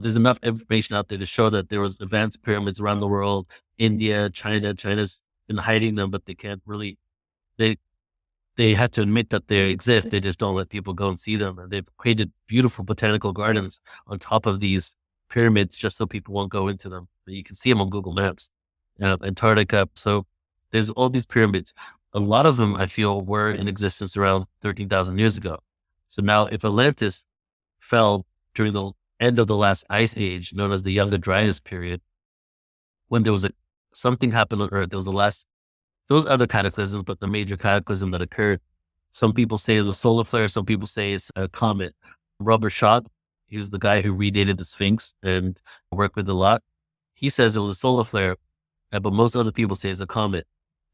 There's enough information out there to show that there was advanced pyramids around the world. India, China's been hiding them, but they can't really, they, they have to admit that they exist. They just don't let people go and see them. And they've created beautiful botanical gardens on top of these pyramids just so people won't go into them. But you can see them on Google Maps. Antarctica. So there's all these pyramids. A lot of them, I feel, were in existence around 13,000 years ago. So now if Atlantis fell during the end of the last ice age, known as the Younger Dryas period, when there was something happened on Earth, there was those other cataclysms, but the major cataclysm that occurred, some people say it's a solar flare, some people say it's a comet. Robert Schoch, he was the guy who redated the Sphinx and worked with a lot. He says it was a solar flare, but most other people say it's a comet.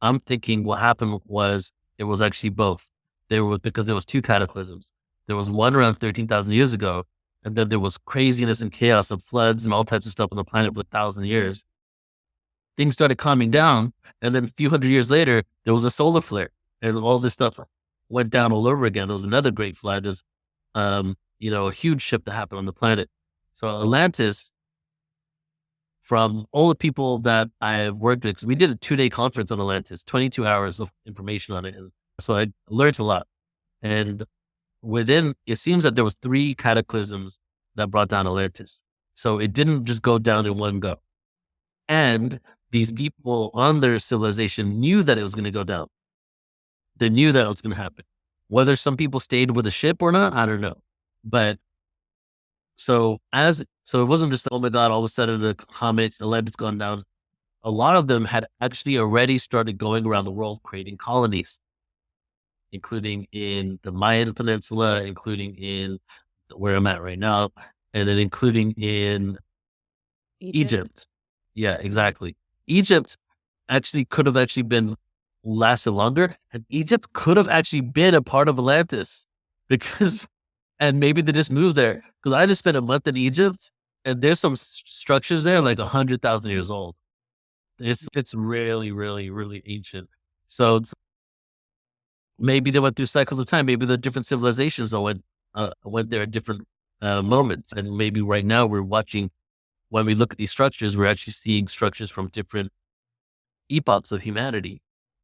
I'm thinking what happened was it was actually both. Because there was two cataclysms. There was one around 13,000 years ago, and then there was craziness and chaos of floods and all types of stuff on the planet for 1,000 years. Things started calming down, and then a few hundred years later, there was a solar flare, and all this stuff went down all over again. There was another great flood. There's, a huge shift that happened on the planet. So Atlantis, from all the people that I've worked with, 'cause we did a 2-day conference on Atlantis, 22 hours of information on it. And so I learned a lot. And it seems that there was 3 cataclysms that brought down Atlantis. So it didn't just go down in one go. And these people on their civilization knew that it was going to go down. They knew that it was going to happen. Whether some people stayed with the ship or not, I don't know. But so it wasn't just, oh my God, all of a sudden the comet, Atlantis gone down. A lot of them had actually already started going around the world creating colonies, including in the Mayan Peninsula, including in where I'm at right now, and then including in Egypt. Yeah, exactly. Egypt actually could have actually been lasted longer, and Egypt could have actually been a part of Atlantis and maybe they just moved there. Because I just spent a month in Egypt, and there's some structures there like 100,000 years old. It's really, really, really ancient. So maybe they went through cycles of time. Maybe the different civilizations that went there at different moments, and maybe right now we're watching. When we look at these structures, we're actually seeing structures from different epochs of humanity.